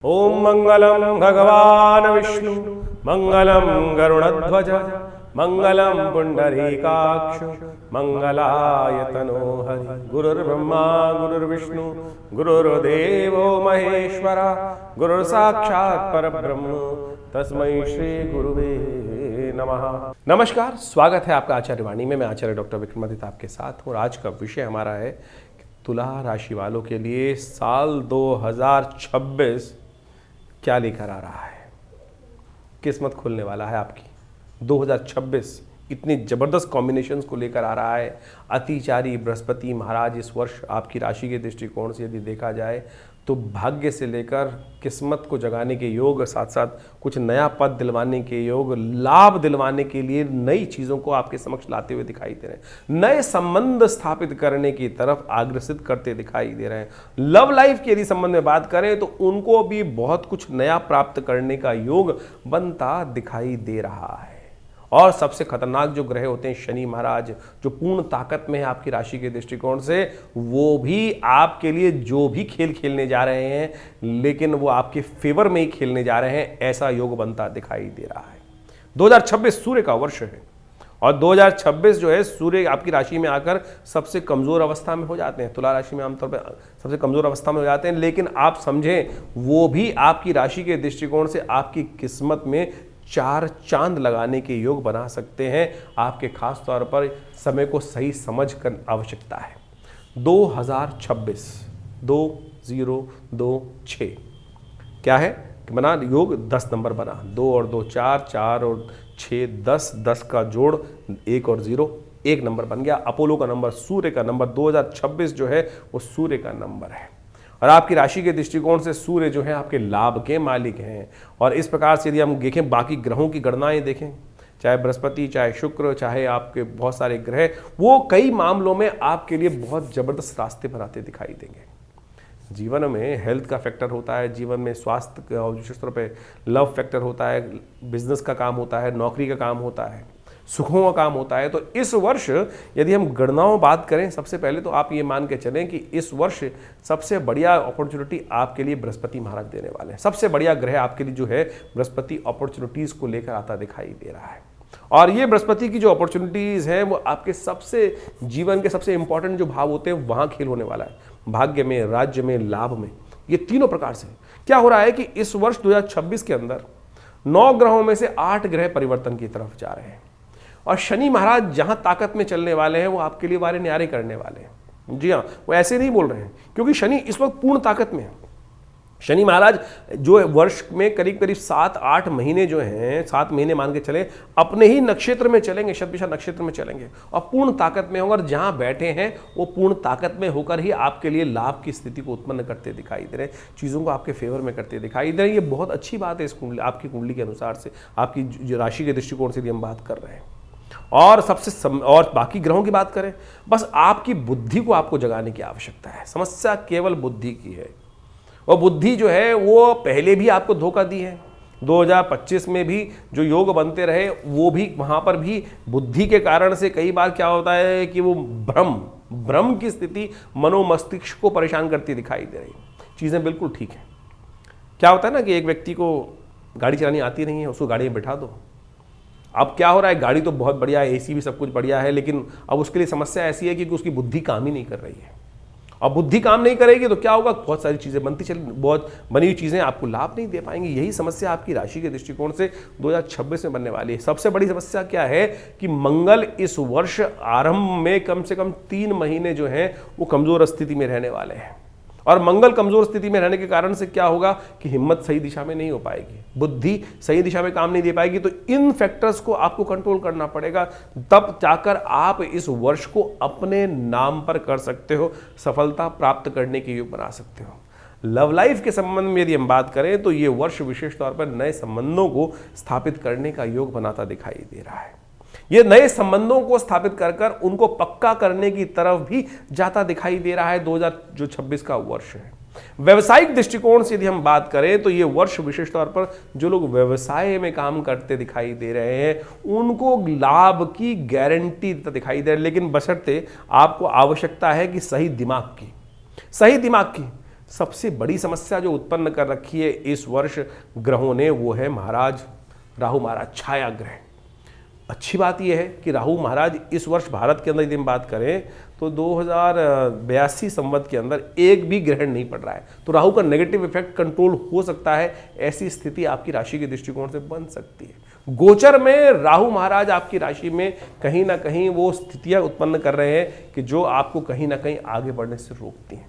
ओम मंगलम भगवान विष्णु मंगलम गरुड़ध्वज मंगलम पुंडरीकाक्ष मंगलाय तनोहरि। गुरुर्ब्रह्मा गुरुर्विष्णु गुरुर्देवो महेश्वरा गुरुर् साक्षात् परब्रह्म तस्मै श्री गुरुवे नमः। नमस्कार, स्वागत है आपका आचार्य वाणी में। मैं आचार्य डॉक्टर विक्रमादित्य आपके साथ हूँ। आज का विषय हमारा है तुला राशि वालों के लिए साल 2026 क्या लेकर आ रहा है। किस्मत खुलने वाला है आपकी। 2026 इतनी ज़बरदस्त कॉम्बिनेशंस को लेकर आ रहा है। अतिचारी बृहस्पति महाराज इस वर्ष आपकी राशि के दृष्टिकोण से यदि देखा जाए तो भाग्य से लेकर किस्मत को जगाने के योग, साथ साथ कुछ नया पद दिलवाने के योग, लाभ दिलवाने के लिए नई चीज़ों को आपके समक्ष लाते हुए दिखाई दे रहे हैं। नए संबंध स्थापित करने की तरफ अग्रसित करते दिखाई दे रहे हैं। लव लाइफ की यदि संबंध में बात करें तो उनको भी बहुत कुछ नया प्राप्त करने का योग बनता दिखाई दे रहा है। और सबसे खतरनाक जो ग्रह होते हैं शनि महाराज, जो पूर्ण ताकत में है आपकी राशि के दृष्टिकोण से, वो भी आपके लिए जो भी खेल खेलने जा रहे हैं लेकिन वो आपके फेवर में ही खेलने जा रहे हैं, ऐसा योग बनता दिखाई दे रहा है। 2026 सूर्य का वर्ष है और 2026 जो है सूर्य आपकी राशि में आकर सबसे कमजोर अवस्था में हो जाते हैं। तुला राशि में आमतौर पर सबसे कमजोर अवस्था में हो जाते हैं, लेकिन आप समझें वो भी आपकी राशि के दृष्टिकोण से आपकी किस्मत में 4 चांद लगाने के योग बना सकते हैं। आपके खास तौर पर समय को सही समझ कर आवश्यकता है। 2026 2026 क्या है कि बना योग 10 नंबर बना। 2 और 2 4, 4 और 6 10, 10 का जोड़ 1 और 0 1 नंबर बन गया। अपोलो का नंबर, सूर्य का नंबर। 2026 जो है वो सूर्य का नंबर है और आपकी राशि के दृष्टिकोण से सूर्य जो है आपके लाभ के मालिक हैं। और इस प्रकार से यदि हम देखें बाकी ग्रहों की गणनाएं देखें, चाहे बृहस्पति, चाहे शुक्र, चाहे आपके बहुत सारे ग्रह, वो कई मामलों में आपके लिए बहुत ज़बरदस्त रास्ते पर आते दिखाई देंगे। जीवन में हेल्थ का फैक्टर होता है, जीवन में स्वास्थ्य का और विशेष तौर पर लव फैक्टर होता है, बिजनेस का काम होता है, नौकरी का काम होता है, सुखों का काम होता है। तो इस वर्ष यदि हम गणनाओं बात करें, सबसे पहले तो आप ये मान के चलें कि इस वर्ष सबसे बढ़िया अपॉर्चुनिटी आपके लिए बृहस्पति महाराज देने वाले हैं। सबसे बढ़िया ग्रह आपके लिए जो है बृहस्पति अपॉर्चुनिटीज़ को लेकर आता दिखाई दे रहा है। और ये बृहस्पति की जो अपॉर्चुनिटीज़ हैं वो आपके सबसे जीवन के सबसे इंपॉर्टेंट जो भाव होते हैं वहाँ खेल होने वाला है। भाग्य में, राज्य में, लाभ में, ये तीनों प्रकार से क्या हो रहा है कि इस वर्ष 2026 के अंदर 9 ग्रहों में से 8 ग्रह परिवर्तन की तरफ जा रहे हैं और शनि महाराज जहां ताकत में चलने वाले हैं वो आपके लिए वारे न्यारे करने वाले हैं। जी हाँ, वो ऐसे नहीं बोल रहे हैं क्योंकि शनि इस वक्त पूर्ण ताकत में है। शनि महाराज जो वर्ष में करीब करीब 7-8 महीने जो हैं, 7 महीने मान के चले, अपने ही नक्षत्र में चलेंगे, शतभिषा नक्षत्र में चलेंगे और पूर्ण ताकत में होंगे। और जहां बैठे हैं वो पूर्ण ताकत में होकर ही आपके लिए लाभ की स्थिति को उत्पन्न करते दिखाई दे रहे हैं, चीज़ों को आपके फेवर में करते दिखाई दे रहे हैं। ये बहुत अच्छी बात है इस कुंडली, आपकी कुंडली के अनुसार से, आपकी राशि के दृष्टिकोण से भी हम बात कर रहे हैं। और और बाकी ग्रहों की बात करें, बस आपकी बुद्धि को आपको जगाने की आवश्यकता है। समस्या केवल बुद्धि की है और बुद्धि जो है वो पहले भी आपको धोखा दी है। 2025 में भी जो योग बनते रहे वो भी वहाँ पर भी बुद्धि के कारण से कई बार क्या होता है कि वो भ्रम की स्थिति मनोमस्तिष्क को परेशान करती दिखाई दे रही। चीज़ें बिल्कुल ठीक है। क्या होता है ना कि एक व्यक्ति को गाड़ी चलानी आती नहीं है, उसको गाड़ी में बैठा दो। अब क्या हो रहा है, गाड़ी तो बहुत बढ़िया है, एसी भी सब कुछ बढ़िया है, लेकिन अब उसके लिए समस्या ऐसी है कि उसकी बुद्धि काम ही नहीं कर रही है। अब बुद्धि काम नहीं करेगी तो क्या होगा, बहुत सारी चीज़ें बहुत बनी हुई चीज़ें आपको लाभ नहीं दे पाएंगी। यही समस्या आपकी राशि के दृष्टिकोण से 2026 में बनने वाली है। सबसे बड़ी समस्या क्या है कि मंगल इस वर्ष आरंभ में कम से कम 3 महीने जो हैं वो कमज़ोर स्थिति में रहने वाले हैं। और मंगल कमजोर स्थिति में रहने के कारण से क्या होगा कि हिम्मत सही दिशा में नहीं हो पाएगी, बुद्धि सही दिशा में काम नहीं दे पाएगी। तो इन फैक्टर्स को आपको कंट्रोल करना पड़ेगा, तब जाकर आप इस वर्ष को अपने नाम पर कर सकते हो, सफलता प्राप्त करने के योग बना सकते हो। लव लाइफ के संबंध में यदि हम बात करें तो ये वर्ष विशेष तौर पर नए संबंधों को स्थापित करने का योग बनाता दिखाई दे रहा है। ये नए संबंधों को स्थापित कर उनको पक्का करने की तरफ भी जाता दिखाई दे रहा है। 2026 का वर्ष है। व्यवसायिक दृष्टिकोण से यदि हम बात करें तो ये वर्ष विशेष तौर पर जो लोग व्यवसाय में काम करते दिखाई दे रहे हैं उनको लाभ की गारंटी दिखाई दे रही है, लेकिन बशर्ते आपको आवश्यकता है कि सही दिमाग की सबसे बड़ी समस्या जो उत्पन्न कर रखी है इस वर्ष ग्रहों ने, वो है महाराज राहु महाराज छाया ग्रह। अच्छी बात यह है कि राहु महाराज इस वर्ष भारत के अंदर यदि हम बात करें तो 2082 संवत के अंदर एक भी ग्रहण नहीं पड़ रहा है, तो राहु का नेगेटिव इफेक्ट कंट्रोल हो सकता है। ऐसी स्थिति आपकी राशि के दृष्टिकोण से बन सकती है। गोचर में राहु महाराज आपकी राशि में कहीं ना कहीं वो स्थितियां उत्पन्न कर रहे हैं कि जो आपको कहीं ना कहीं आगे बढ़ने से रोकती हैं।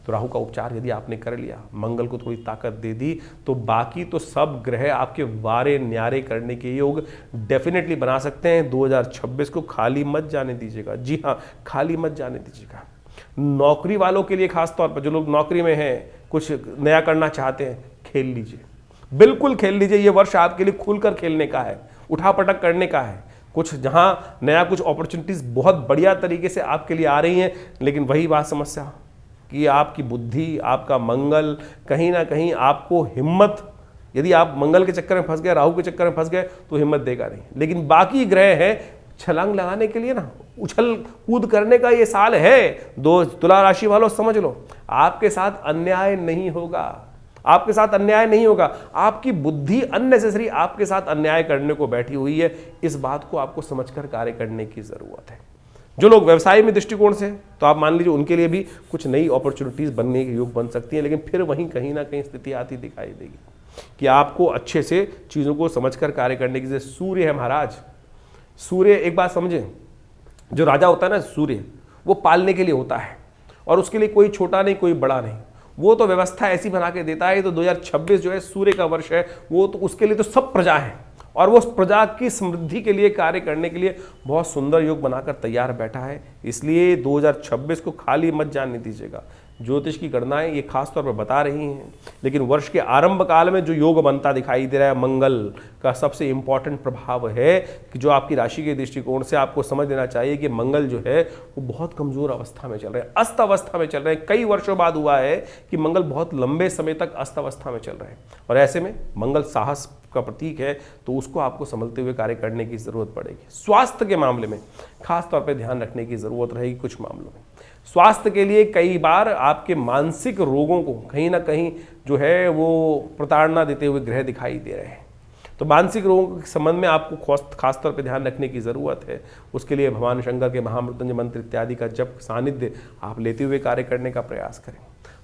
तो राहु का उपचार यदि आपने कर लिया, मंगल को थोड़ी ताकत दे दी, तो बाकी तो सब ग्रह आपके वारे न्यारे करने के योग डेफिनेटली बना सकते हैं। 2026 को खाली मत जाने दीजिएगा। जी हाँ, खाली मत जाने दीजिएगा। नौकरी वालों के लिए खास तौर पर, जो लोग नौकरी में हैं, कुछ नया करना चाहते हैं, खेल लीजिए, बिल्कुल खेल लीजिए। ये वर्ष आपके लिए खुलकर खेलने का है, उठापटक करने का है। कुछ जहाँ नया कुछ अपॉर्चुनिटीज बहुत बढ़िया तरीके से आपके लिए आ रही हैं, लेकिन वही बात समस्या कि आपकी बुद्धि, आपका मंगल कहीं ना कहीं आपको हिम्मत, यदि आप मंगल के चक्कर में फंस गए, राहु के चक्कर में फंस गए, तो हिम्मत देगा नहीं। लेकिन बाकी ग्रह हैं छलांग लगाने के लिए ना, उछल कूद करने का ये साल है। तुला राशि वालों समझ लो, आपके साथ अन्याय नहीं होगा, आपके साथ अन्याय नहीं होगा। आपकी बुद्धि अननेसेसरी आपके साथ अन्याय करने को बैठी हुई है। इस बात को आपको समझकर कार्य करने की जरूरत है। जो लोग व्यवसाय में दृष्टिकोण से, तो आप मान लीजिए उनके लिए भी कुछ नई अपॉर्चुनिटीज बनने के योग बन सकती हैं, लेकिन फिर वहीं कहीं ना कहीं स्थिति आती दिखाई देगी कि आपको अच्छे से चीज़ों को समझकर कार्य करने की जैसे सूर्य है महाराज। सूर्य, एक बात समझें, जो राजा होता है ना सूर्य, वो पालने के लिए होता है, और उसके लिए कोई छोटा नहीं कोई बड़ा नहीं, वो तो व्यवस्था ऐसी बना के देता है। तो 2026 जो है सूर्य का वर्ष है, वो तो उसके लिए तो सब प्रजा है, और वो प्रजा की समृद्धि के लिए कार्य करने के लिए बहुत सुंदर योग बनाकर तैयार बैठा है। इसलिए 2026 को खाली मत जाने दीजिएगा। ज्योतिष की गणनाएं ये खास तौर पर बता रही हैं, लेकिन वर्ष के आरंभ काल में जो योग बनता दिखाई दे रहा है, मंगल का सबसे इंपॉर्टेंट प्रभाव है कि जो आपकी राशि के दृष्टिकोण से आपको समझ लेना चाहिए कि मंगल जो है वो बहुत कमजोर अवस्था में चल रहे हैं, अस्त अवस्था में चल रहे हैं। कई वर्षों बाद हुआ है कि मंगल बहुत लंबे समय तक अस्त अवस्था में चल रहे हैं, और ऐसे में मंगल साहस का प्रतीक है, तो उसको आपको संभलते हुए कार्य करने की जरूरत पड़ेगी। स्वास्थ्य के मामले में खास तौर पर ध्यान रखने की जरूरत रहेगी। कुछ मामलों में स्वास्थ्य के लिए कई बार आपके मानसिक रोगों को कहीं ना कहीं जो है वो प्रताड़ना देते हुए ग्रह दिखाई दे रहे हैं। तो मानसिक रोगों के संबंध में आपको खास तौर पर ध्यान रखने की ज़रूरत है। उसके लिए भगवान शंकर के महामृत्युंजय मंत्र इत्यादि का जप सानिध्य आप लेते हुए कार्य करने का प्रयास करें।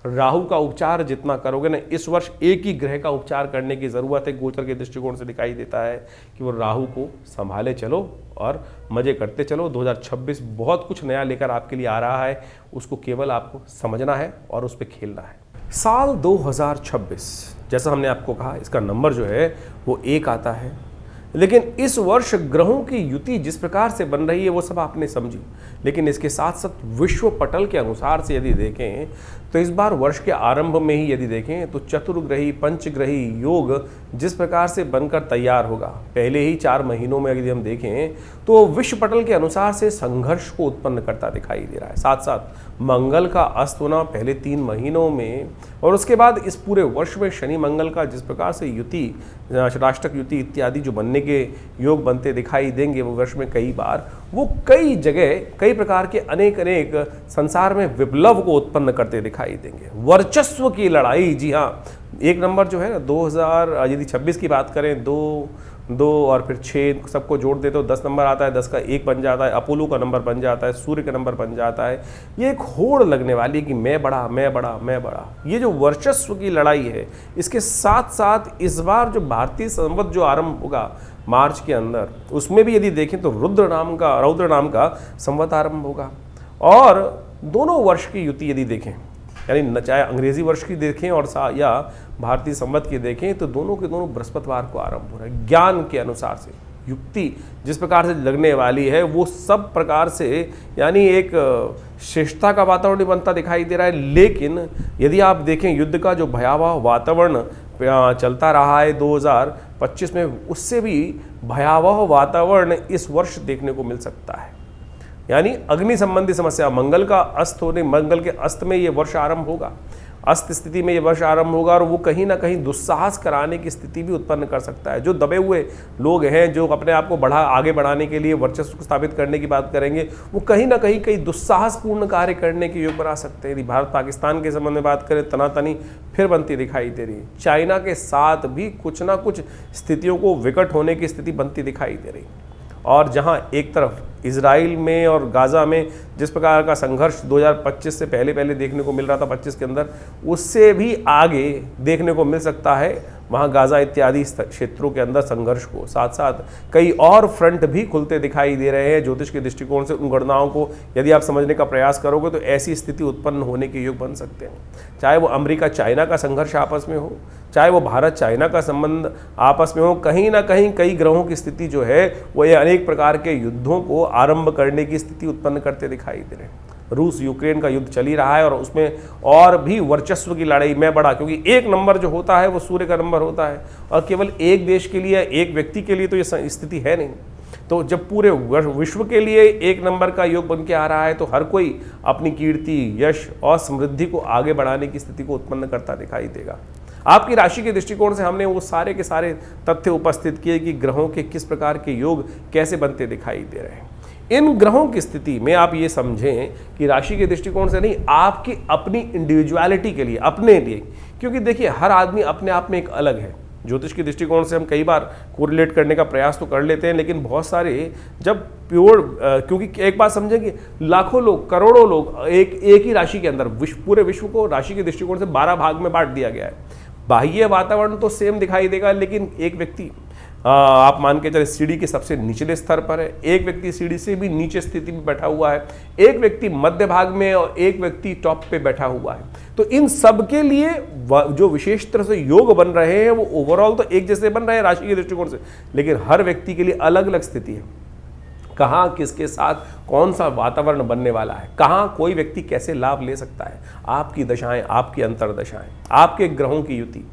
राहु का उपचार जितना करोगे ना, इस वर्ष एक ही ग्रह का उपचार करने की ज़रूरत है। गोचर के दृष्टिकोण से दिखाई देता है कि वो राहु को संभाले चलो और मज़े करते चलो। 2026 बहुत कुछ नया लेकर आपके लिए आ रहा है, उसको केवल आपको समझना है और उस पर खेलना है। साल 2026 जैसा हमने आपको कहा, इसका नंबर जो है वो 1 आता है, लेकिन इस वर्ष ग्रहों की युति जिस प्रकार से बन रही है वो सब आपने समझी, लेकिन इसके साथ साथ विश्व पटल के अनुसार से यदि देखें तो इस बार वर्ष के आरंभ में ही यदि देखें तो चतुर्ग्रही पंचग्रही योग जिस प्रकार से बनकर तैयार होगा, पहले ही 4 महीनों में यदि हम देखें तो विश्व पटल के अनुसार से संघर्ष को उत्पन्न करता दिखाई दे रहा है। साथ साथ मंगल का अस्त होना पहले 3 महीनों में, और उसके बाद इस पूरे वर्ष में शनि मंगल का जिस प्रकार से युति, राष्ट्रक युति इत्यादि जो बनने के योग बनते दिखाई देंगे, वो वर्ष में कई बार वो कई जगह कई प्रकार के अनेक संसार में विप्लव को उत्पन्न करते दिखाई देंगे। वर्चस्व की लड़ाई, जी हाँ, 1 नंबर जो है ना 2026 की बात करें, 2 और फिर 6 सबको जोड़ दे तो 10 नंबर आता है, 10 का 1 बन जाता है, अपोलो का नंबर बन जाता है, सूर्य का नंबर बन जाता है। ये एक होड़ लगने वाली कि मैं बड़ा मैं बड़ा मैं बड़ा, ये जो वर्चस्व की लड़ाई है, इसके साथ साथ इस बार जो भारतीय संवत जो आरंभ होगा मार्च के अंदर, उसमें भी यदि देखें तो रौद्र नाम का संवत आरंभ होगा। और दोनों वर्ष की युति यदि देखें, यानी चाहे अंग्रेजी वर्ष की देखें और या भारतीय संवत की देखें, तो दोनों के दोनों बृहस्पतिवार को आरंभ हो रहा है। ज्ञान के अनुसार से युक्ति जिस प्रकार से लगने वाली है वो सब प्रकार से यानी एक श्रेष्ठता का वातावरण बनता दिखाई दे रहा है। लेकिन यदि आप देखें युद्ध का जो भयावह वातावरण चलता रहा है 2025 में, उससे भी भयावह वातावरण इस वर्ष देखने को मिल सकता है। यानी अग्नि संबंधी समस्या, मंगल का अस्त होने, मंगल के अस्त में ये वर्ष आरंभ होगा। अस्त स्थिति में ये वर्ष आरंभ होगा और वो कहीं ना कहीं दुस्साहस कराने की स्थिति भी उत्पन्न कर सकता है। जो दबे हुए लोग हैं, जो अपने आप को आगे बढ़ाने के लिए वर्चस्व को स्थापित करने की बात करेंगे, वो कहीं ना कहीं कई दुस्साहसपूर्ण कार्य करने के योग बना सकते हैं। यदि भारत पाकिस्तान के संबंध में बात करें, तनातनी फिर बनती दिखाई दे रही है। चाइना के साथ भी कुछ ना कुछ स्थितियों को विकट होने की स्थिति बनती दिखाई दे रही। और जहां एक तरफ इजराइल में और गाज़ा में जिस प्रकार का संघर्ष 2025 से पहले देखने को मिल रहा था, 25 के अंदर, उससे भी आगे देखने को मिल सकता है वहाँ गाज़ा इत्यादि क्षेत्रों के अंदर संघर्ष को। साथ साथ कई और फ्रंट भी खुलते दिखाई दे रहे हैं। ज्योतिष के दृष्टिकोण से उन गणनाओं को यदि आप समझने का प्रयास करोगे तो ऐसी स्थिति उत्पन्न होने के योग बन सकते हैं। चाहे वो अमेरिका चाइना का संघर्ष आपस में हो, चाहे वो भारत चाइना का संबंध आपस में हो, कहीं ना कहीं कई ग्रहों की स्थिति जो है वो ये अनेक प्रकार के युद्धों को आरंभ करने की स्थिति उत्पन्न करते दिखाई दे रहे हैं। रूस यूक्रेन का युद्ध चल ही रहा है और उसमें और भी वर्चस्व की लड़ाई में बड़ा, क्योंकि एक नंबर जो होता है वो सूर्य का नंबर होता है और केवल एक देश के लिए, एक व्यक्ति के लिए तो ये स्थिति है नहीं। तो जब पूरे विश्व के लिए एक नंबर का योग बन के आ रहा है तो हर कोई अपनी कीर्ति, यश और समृद्धि को आगे बढ़ाने की स्थिति को उत्पन्न करता दिखाई देगा। आपकी राशि के दृष्टिकोण से हमने वो सारे के सारे तथ्य उपस्थित किए कि ग्रहों के किस प्रकार के योग कैसे बनते दिखाई दे रहे हैं। इन ग्रहों की स्थिति में आप ये समझें कि राशि के दृष्टिकोण से नहीं, आपकी अपनी इंडिविजुअलिटी के लिए, अपने लिए, क्योंकि देखिए हर आदमी अपने आप में एक अलग है। ज्योतिष के दृष्टिकोण से हम कई बार कोरिलेट करने का प्रयास तो कर लेते हैं, लेकिन बहुत सारे जब प्योर, क्योंकि एक बात समझें कि लाखों लोग, करोड़ों लोग एक ही राशि के अंदर, पूरे विश्व को राशि के दृष्टिकोण से 12 भाग में बांट दिया गया है। बाह्य वातावरण तो सेम दिखाई देगा, लेकिन एक व्यक्ति आप मान के चले सीढ़ी के सबसे निचले स्तर पर है, एक व्यक्ति सीढ़ी से भी नीचे स्थिति में बैठा हुआ है, एक व्यक्ति मध्य भाग में और एक व्यक्ति टॉप पे बैठा हुआ है। तो इन सब के लिए जो विशेष तरह से योग बन रहे हैं वो ओवरऑल तो एक जैसे बन रहे हैं राशि के दृष्टिकोण से, लेकिन हर व्यक्ति के लिए अलग अलग स्थिति है। कहाँ किसके साथ कौन सा वातावरण बनने वाला है, कहाँ कोई व्यक्ति कैसे लाभ ले सकता है, आपकी दशाएं, आपकी अंतर्दशाएं, आपके ग्रहों की युति,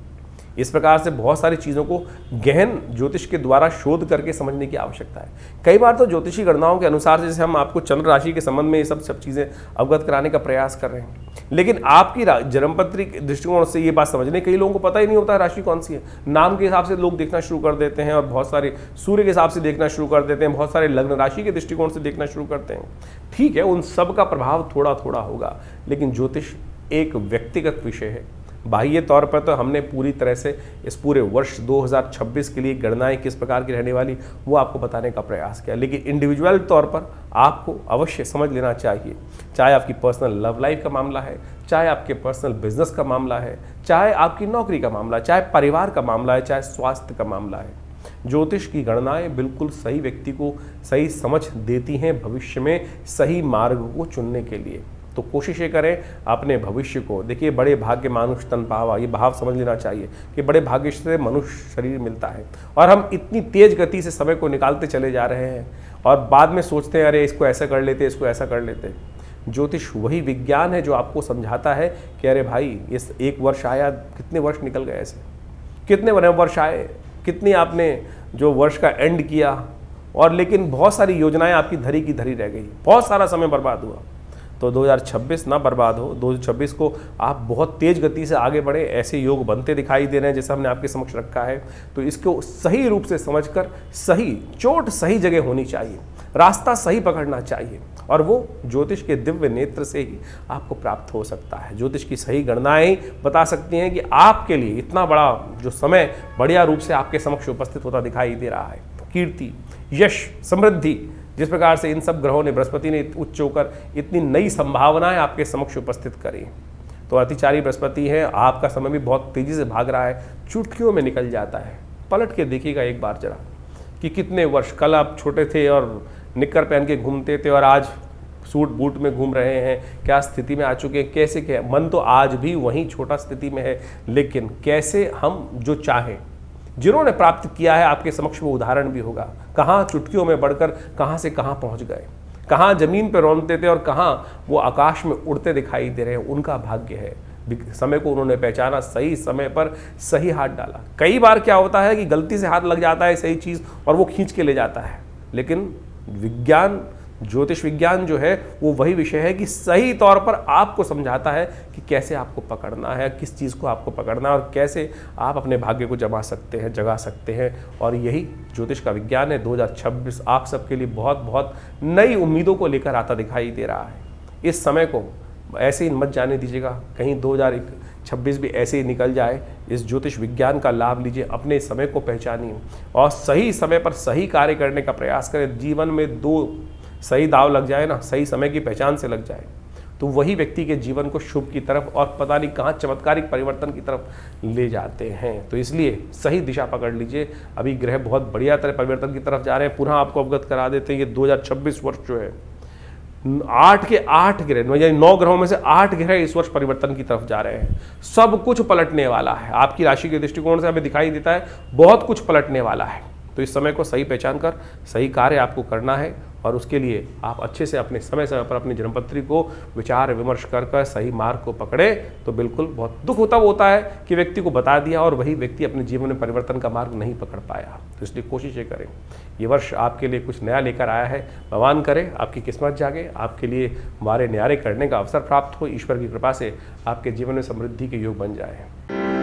इस प्रकार से बहुत सारी चीज़ों को गहन ज्योतिष के द्वारा शोध करके समझने की आवश्यकता है। कई बार तो ज्योतिषी गणनाओं के अनुसार जैसे हम आपको चंद्र राशि के संबंध में ये सब चीज़ें अवगत कराने का प्रयास कर रहे हैं, लेकिन आपकी जन्मपत्री के दृष्टिकोण से ये बात समझने, कई लोगों को पता ही नहीं होता है राशि कौन सी है। नाम के हिसाब से लोग देखना शुरू कर देते हैं और बहुत सारे सूर्य के हिसाब से देखना शुरू कर देते हैं, बहुत सारे लग्न राशि के दृष्टिकोण से देखना शुरू करते हैं। ठीक है, उन सब का प्रभाव थोड़ा थोड़ा होगा, लेकिन ज्योतिष एक व्यक्तिगत विषय है। बाह्य तौर पर तो हमने पूरी तरह से इस पूरे वर्ष 2026 के लिए गणनाएं किस प्रकार की रहने वाली वो आपको बताने का प्रयास किया, लेकिन इंडिविजुअल तौर पर आपको अवश्य समझ लेना चाहिए। चाहे आपकी पर्सनल लव लाइफ का मामला है, चाहे आपके पर्सनल बिजनेस का मामला है, चाहे आपकी नौकरी का मामला है, चाहे परिवार का मामला है, चाहे स्वास्थ्य का मामला है, ज्योतिष की गणनाएं बिल्कुल सही व्यक्ति को सही समझ देती हैं भविष्य में सही मार्ग को चुनने के लिए। तो कोशिश ये करें अपने भविष्य को। देखिए, बड़े भाग्य मानुष तन पावा, ये भाव समझ लेना चाहिए कि बड़े भाग्य से मनुष्य शरीर मिलता है और हम इतनी तेज गति से समय को निकालते चले जा रहे हैं और बाद में सोचते हैं अरे इसको ऐसा कर लेते, इसको ऐसा कर लेते। ज्योतिष वही विज्ञान है जो आपको समझाता है कि अरे भाई इस एक वर्ष आया, कितने वर्ष निकल गए ऐसे, कितने वर्ष आए, कितनी आपने जो वर्ष का एंड किया, और लेकिन बहुत सारी योजनाएं आपकी धरी की धरी रह गई, बहुत सारा समय बर्बाद हुआ। तो 2026 ना बर्बाद हो, 2026 को आप बहुत तेज गति से आगे बढ़े, ऐसे योग बनते दिखाई दे रहे हैं जैसा हमने आपके समक्ष रखा है। तो इसको सही रूप से समझकर सही चोट सही जगह होनी चाहिए, रास्ता सही पकड़ना चाहिए, और वो ज्योतिष के दिव्य नेत्र से ही आपको प्राप्त हो सकता है। ज्योतिष की सही गणनाएं बता सकती हैं कि आपके लिए इतना बड़ा जो समय बढ़िया रूप से आपके समक्ष उपस्थित होता दिखाई दे रहा है। कीर्ति, यश, समृद्धि, जिस प्रकार से इन सब ग्रहों ने, बृहस्पति ने उच्च होकर इतनी नई संभावनाएं आपके समक्ष उपस्थित करी। तो अतिचारी बृहस्पति है, आपका समय भी बहुत तेजी से भाग रहा है, चुटकियों में निकल जाता है। पलट के देखिएगा एक बार जरा कि कितने वर्ष, कल आप छोटे थे और निक्कर पहन के घूमते थे और आज सूट बूट में घूम रहे हैं, क्या स्थिति में आ चुके हैं, कैसे क्या। मन तो आज भी वहीं छोटा स्थिति में है, लेकिन कैसे हम जो चाहें, जिन्होंने प्राप्त किया है आपके समक्ष वो उदाहरण भी होगा, कहाँ चुटकियों में बढ़कर कहाँ से कहाँ पहुँच गए, कहाँ जमीन पर रौंदते थे और कहाँ वो आकाश में उड़ते दिखाई दे रहे हैं। उनका भाग्य है, समय को उन्होंने पहचाना, सही समय पर सही हाथ डाला। कई बार क्या होता है कि गलती से हाथ लग जाता है सही चीज़ और वो खींच के ले जाता है, लेकिन विज्ञान ज्योतिष विज्ञान जो है वो वही विषय है कि सही तौर पर आपको समझाता है कि कैसे आपको पकड़ना है, किस चीज़ को आपको पकड़ना है और कैसे आप अपने भाग्य को जगा सकते हैं। और यही ज्योतिष का विज्ञान है। 2026 आप सबके लिए बहुत बहुत नई उम्मीदों को लेकर आता दिखाई दे रहा है। इस समय को ऐसे ही मत जाने दीजिएगा, कहीं 2026 भी ऐसे ही निकल जाए। इस ज्योतिष विज्ञान का लाभ लीजिए, अपने समय को पहचानिए और सही समय पर सही कार्य करने का प्रयास करें। जीवन में 2 सही दाव लग जाए ना, सही समय की पहचान से लग जाए, तो वही व्यक्ति के जीवन को शुभ की तरफ और पता नहीं कहाँ चमत्कारिक परिवर्तन की तरफ ले जाते हैं। तो इसलिए सही दिशा पकड़ लीजिए। अभी ग्रह बहुत बढ़िया तरह परिवर्तन की तरफ जा रहे हैं। पुनः आपको अवगत करा देते हैं, ये 2026 वर्ष जो है 8 के 8 ग्रह, यानी 9 ग्रहों में से 8 ग्रह इस वर्ष परिवर्तन की तरफ जा रहे हैं। सब कुछ पलटने वाला है। आपकी राशि के दृष्टिकोण से हमें दिखाई देता है बहुत कुछ पलटने वाला है। तो इस समय को सही पहचान कर सही कार्य आपको करना है और उसके लिए आप अच्छे से अपने समय समय पर अपनी जन्मपत्री को विचार विमर्श कर सही मार्ग को पकड़े। तो बिल्कुल बहुत दुख होता है कि व्यक्ति को बता दिया और वही व्यक्ति अपने जीवन में परिवर्तन का मार्ग नहीं पकड़ पाया। तो इसलिए कोशिश ये करें, ये वर्ष आपके लिए कुछ नया लेकर आया है। भगवान करे आपकी किस्मत जागे, आपके लिए हमारे न्यारे करने का अवसर प्राप्त हो, ईश्वर की कृपा से आपके जीवन में समृद्धि के योग बन जाए।